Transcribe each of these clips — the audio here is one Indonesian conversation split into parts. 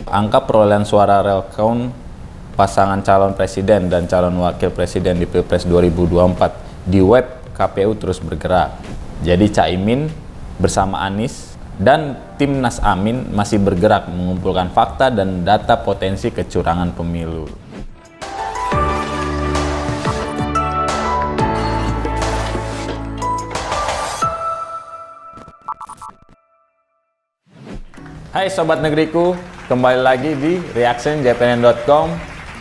angka perolehan suara real count pasangan calon presiden dan calon wakil presiden di Pilpres 2024 di web KPU terus bergerak. Jadi Caimin bersama Anies dan Timnas Amin masih bergerak mengumpulkan fakta dan data potensi kecurangan pemilu. Hai Sobat Negeriku, kembali lagi di reactionjpnn.com.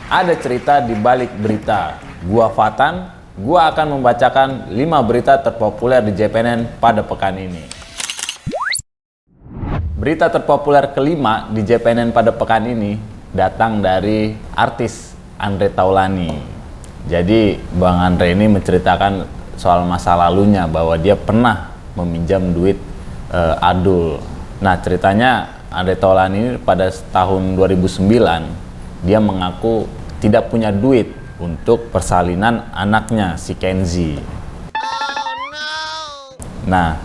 Ada cerita di balik berita. Gua Fatan, gua akan membacakan 5 berita terpopuler di JPNN pada pekan ini. Berita terpopuler kelima di JPNN pada pekan ini datang dari artis Andre Taulany. Jadi Bang Andre ini menceritakan soal masa lalunya bahwa dia pernah meminjam duit Adul. Nah ceritanya Andre Taulany ini pada tahun 2009 dia mengaku tidak punya duit untuk persalinan anaknya si Kenzi. Nah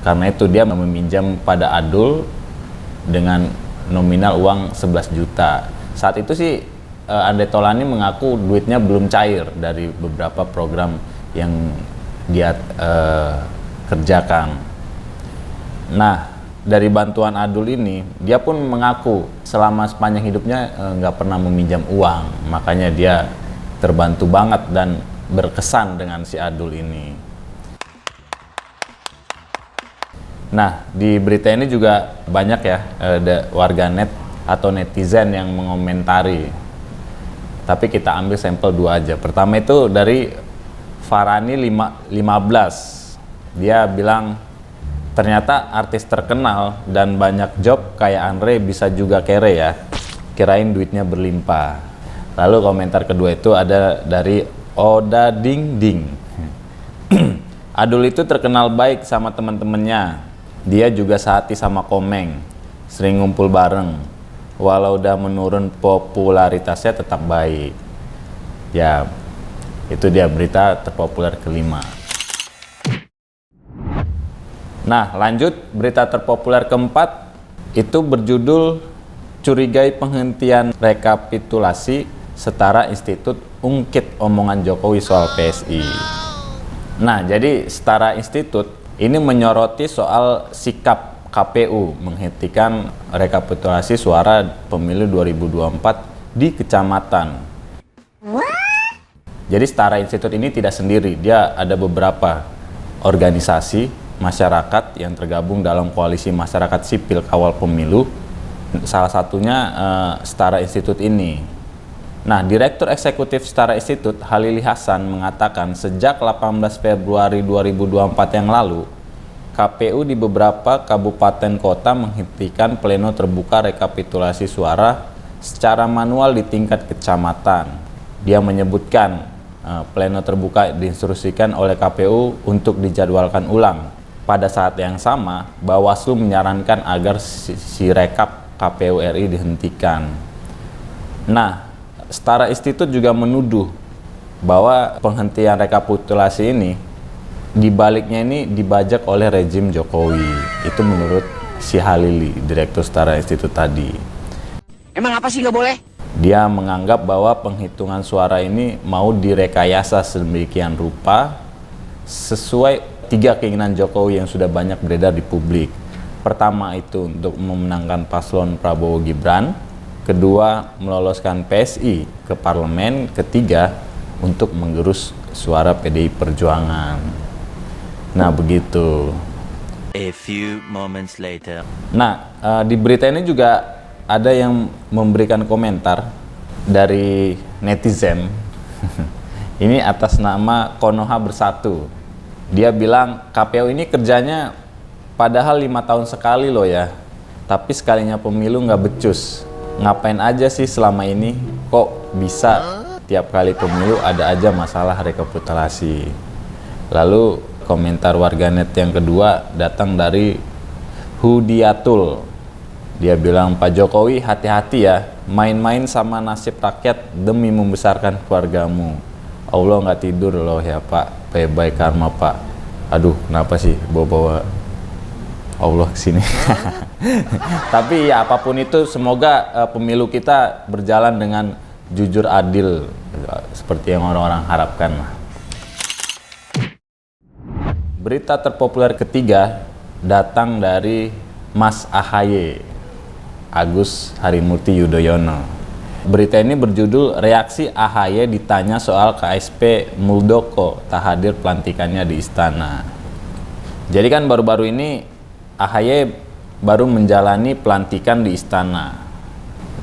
karena itu dia meminjam pada Adul dengan nominal uang 11 juta. Saat itu sih Andre Taulany mengaku duitnya belum cair dari beberapa program yang dia kerjakan. Nah dari bantuan Adul ini, dia pun mengaku selama sepanjang hidupnya nggak pernah meminjam uang. Makanya dia terbantu banget dan berkesan dengan si Adul ini. Nah, di berita ini juga banyak ya ada warganet atau netizen yang mengomentari. Tapi kita ambil sampel 2 aja. Pertama itu dari Farani 15. Dia bilang, ternyata artis terkenal dan banyak job kayak Andre bisa juga kere ya, kirain duitnya berlimpah. Lalu komentar kedua itu ada dari Oda Ding Ding. Adul itu terkenal baik sama teman-temannya, dia juga sehati sama Komeng, sering ngumpul bareng, walau udah menurun popularitasnya tetap baik. Ya itu dia berita terpopuler kelima. Nah lanjut, berita terpopuler keempat itu berjudul curigai penghentian rekapitulasi setara Institut ungkit omongan Jokowi soal PSI. Nah jadi setara Institut ini menyoroti soal sikap KPU menghentikan rekapitulasi suara pemilu 2024 di kecamatan. Jadi setara Institut ini tidak sendiri, dia ada beberapa organisasi masyarakat yang tergabung dalam koalisi masyarakat sipil kawal pemilu, salah satunya Setara Institut ini. Nah, Direktur Eksekutif Setara Institut Halili Hasan mengatakan sejak 18 Februari 2024 yang lalu, KPU di beberapa kabupaten kota menghentikan pleno terbuka rekapitulasi suara secara manual di tingkat kecamatan. Dia menyebutkan pleno terbuka diinstruksikan oleh KPU untuk dijadwalkan ulang. Pada saat yang sama, Bawaslu menyarankan agar si rekap KPU RI dihentikan. Nah, Setara Institut juga menuduh bahwa penghentian rekapitulasi ini dibaliknya ini dibajak oleh rejim Jokowi. Itu menurut si Halili, Direktur Setara Institut tadi. Emang apa sih nggak boleh? Dia menganggap bahwa penghitungan suara ini mau direkayasa sedemikian rupa sesuai 3 keinginan Jokowi yang sudah banyak beredar di publik. Pertama itu untuk memenangkan paslon Prabowo Gibran, kedua meloloskan PSI ke parlemen, ketiga untuk menggerus suara PDI Perjuangan. Nah begitu. A few moments later. Nah di berita ini juga ada yang memberikan komentar dari netizen. Ini atas nama Konoha Bersatu. Dia bilang KPU ini kerjanya padahal 5 tahun sekali loh ya, tapi sekalinya pemilu nggak becus. Ngapain aja sih selama ini? Kok bisa tiap kali pemilu ada aja masalah rekapitulasi? Lalu komentar warganet yang kedua datang dari Hudiatul. Dia bilang, Pak Jokowi hati-hati ya, main-main sama nasib rakyat demi membesarkan keluargamu. Allah nggak tidur loh ya Pak, bye-bye karma Pak. Aduh kenapa sih bawa-bawa Allah kesini. Tapi ya apapun itu, semoga pemilu kita berjalan dengan jujur adil, seperti yang orang-orang harapkan. Berita terpopuler ketiga datang dari Mas AHY, Agus Harimurti Yudhoyono. Berita ini berjudul "Reaksi AHY ditanya soal KSP Muldoko tak hadir pelantikannya di istana". Jadi kan baru-baru ini AHY baru menjalani pelantikan di istana.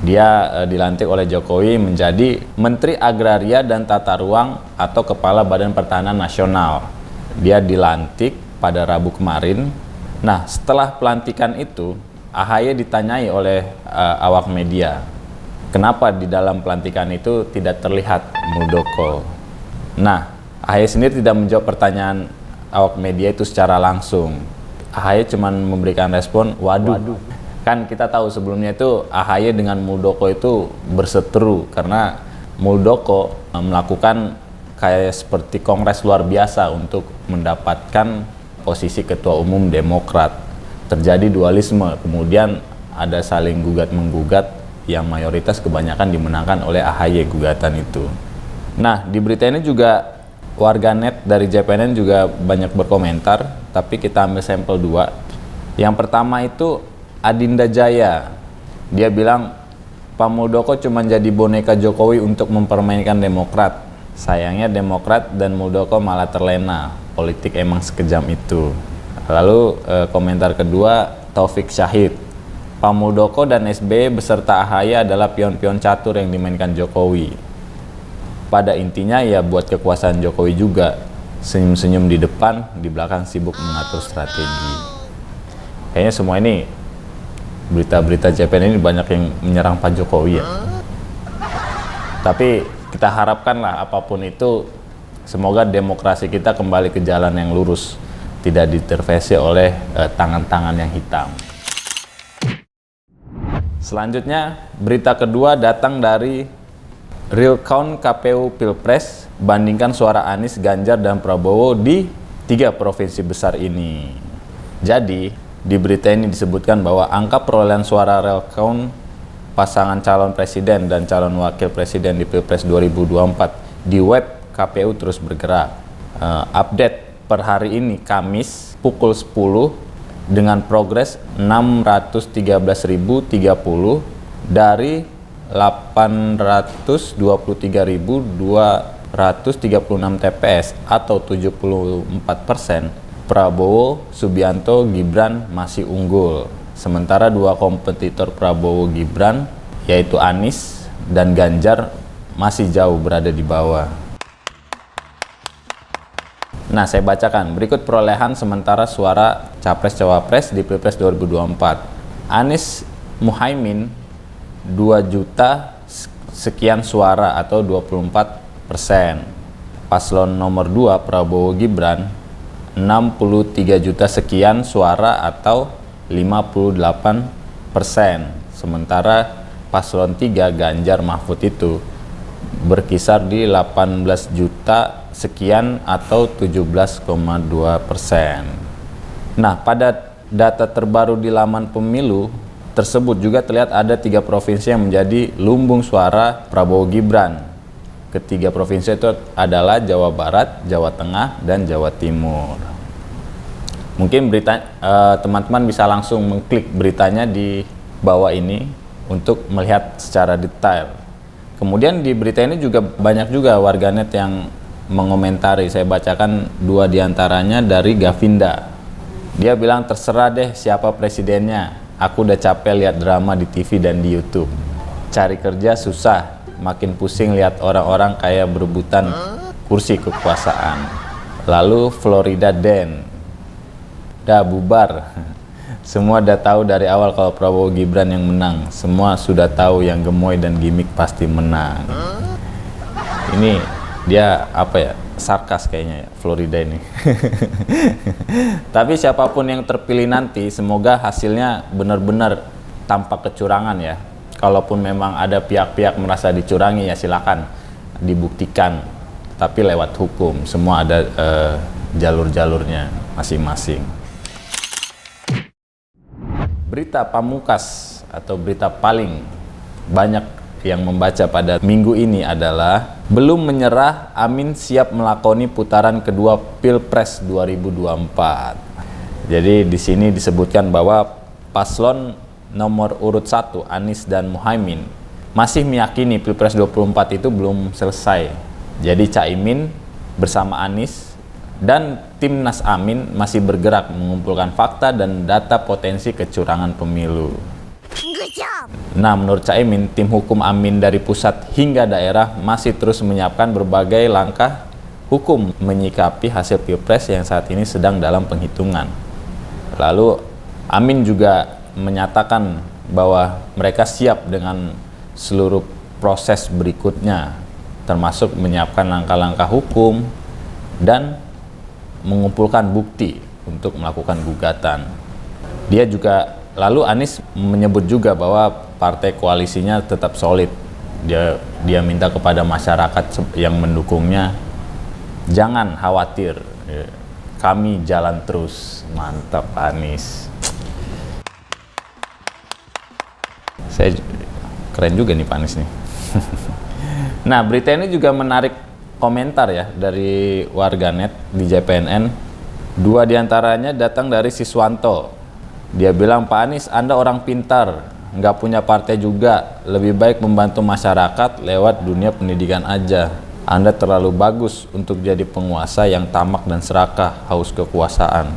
Dia dilantik oleh Jokowi menjadi Menteri Agraria dan Tata Ruang atau Kepala Badan Pertahanan Nasional. Dia dilantik pada Rabu kemarin. Nah, setelah pelantikan itu, AHY ditanyai oleh awak media, kenapa di dalam pelantikan itu tidak terlihat Muldoko. Nah, AHY sendiri tidak menjawab pertanyaan awak media itu secara langsung. AHY cuma memberikan respon, waduh. Kan kita tahu sebelumnya itu AHY dengan Muldoko itu berseteru karena Muldoko melakukan kayak seperti kongres luar biasa untuk mendapatkan posisi ketua umum Demokrat. Terjadi dualisme, kemudian ada saling gugat-menggugat yang mayoritas kebanyakan dimenangkan oleh AHY gugatan itu. Nah, di berita ini juga warganet dari JPNN juga banyak berkomentar, tapi kita ambil sampel dua. Yang pertama itu Adinda Jaya. Dia bilang Pak Muldoko cuma jadi boneka Jokowi untuk mempermainkan Demokrat. Sayangnya Demokrat dan Muldoko malah terlena. Politik emang sekejam itu. Lalu komentar kedua Taufik Syahid. Pak Muldoko dan SBY beserta AHY adalah pion-pion catur yang dimainkan Jokowi. Pada intinya ya buat kekuasaan Jokowi juga. Senyum-senyum di depan, di belakang sibuk mengatur strategi. Kayaknya semua ini berita-berita JPN ini banyak yang menyerang Pak Jokowi ya. Tapi kita harapkanlah apapun itu, semoga demokrasi kita kembali ke jalan yang lurus, tidak diintervensi oleh tangan-tangan yang hitam. Selanjutnya, berita kedua datang dari Real Count KPU Pilpres, bandingkan suara Anies, Ganjar, dan Prabowo di 3 provinsi besar ini. Jadi, di berita ini disebutkan bahwa angka perolehan suara Real Count pasangan calon presiden dan calon wakil presiden di Pilpres 2024 di web KPU terus bergerak. Update per hari ini Kamis pukul 10 dengan progres 613.030 dari 823.236 TPS atau 74%. Prabowo, Subianto, Gibran masih unggul. Sementara dua kompetitor Prabowo Gibran yaitu Anies dan Ganjar masih jauh berada di bawah. Nah, saya bacakan berikut perolehan sementara suara Capres-Cawapres di Pilpres 2024. Anies Muhaimin 2 juta sekian suara atau 24%. Paslon nomor 2 Prabowo Gibran 63 juta sekian suara atau 58%. Sementara paslon 3 Ganjar Mahfud itu berkisar di 18 juta sekian atau 17,2%. Nah, pada data terbaru di laman pemilu tersebut juga terlihat ada 3 provinsi yang menjadi lumbung suara Prabowo Gibran. Ketiga provinsi itu adalah Jawa Barat, Jawa Tengah, dan Jawa Timur. Mungkin teman-teman bisa langsung mengklik beritanya di bawah ini untuk melihat secara detail. Kemudian di berita ini juga banyak juga warganet yang mengomentari. Saya bacakan 2 diantaranya dari Gavinda. Dia bilang, terserah deh siapa presidennya. Aku udah capek lihat drama di TV dan di YouTube. Cari kerja susah, makin pusing lihat orang-orang kayak berebutan kursi kekuasaan. Lalu Florida Dan. Dah bubar. Semua udah tahu dari awal kalau Prabowo Gibran yang menang. Semua sudah tahu yang gemoy dan gimmick pasti menang. Ini dia apa ya? Sarkas kayaknya ya, Florida ini. Tapi siapapun yang terpilih nanti, semoga hasilnya benar-benar tanpa kecurangan ya. Kalaupun memang ada pihak-pihak merasa dicurangi ya silakan dibuktikan. Tapi lewat hukum, semua ada jalur-jalurnya masing-masing. Berita pamungkas atau berita paling banyak yang membaca pada minggu ini adalah belum menyerah, Amin siap melakoni putaran kedua Pilpres 2024. Jadi di sini disebutkan bahwa paslon nomor urut 1 Anies dan Muhaimin masih meyakini Pilpres 2024 itu belum selesai. Jadi Caimin bersama Anies dan Timnas Amin masih bergerak mengumpulkan fakta dan data potensi kecurangan pemilu. Nah, menurut Caimin, tim hukum Amin dari pusat hingga daerah masih terus menyiapkan berbagai langkah hukum menyikapi hasil Pilpres yang saat ini sedang dalam penghitungan. Lalu Amin juga menyatakan bahwa mereka siap dengan seluruh proses berikutnya, termasuk menyiapkan langkah-langkah hukum dan mengumpulkan bukti untuk melakukan gugatan. Dia juga, lalu Anies menyebut juga bahwa partai koalisinya tetap solid. Dia minta kepada masyarakat yang mendukungnya, jangan khawatir, kami jalan terus. Mantap Anies. Saya keren juga nih Pak Anies nih. Nah, berita ini juga menarik komentar ya dari warganet di JPNN. 2 diantaranya datang dari Siswanto. Dia bilang, Pak Anies, Anda orang pintar, nggak punya partai juga, lebih baik membantu masyarakat lewat dunia pendidikan aja. Anda terlalu bagus untuk jadi penguasa yang tamak dan serakah, haus kekuasaan.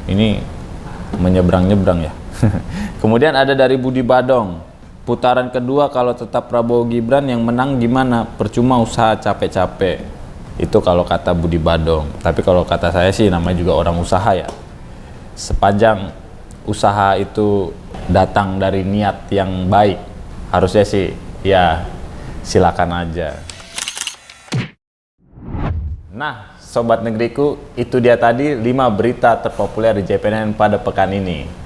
Ini menyeberang-nyebrang ya. Kemudian ada dari Budi Badong. Putaran kedua kalau tetap Prabowo Gibran yang menang gimana? Percuma usaha capek-capek. Itu kalau kata Budi Badong. Tapi kalau kata saya sih namanya juga orang usaha ya. Sepanjang usaha itu datang dari niat yang baik, harusnya sih ya silakan aja. Nah, Sobat Negeriku, itu dia tadi 5 berita terpopuler di JPNN pada pekan ini.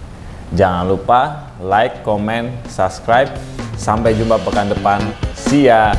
Jangan lupa like, komen, subscribe. Sampai jumpa pekan depan. See ya!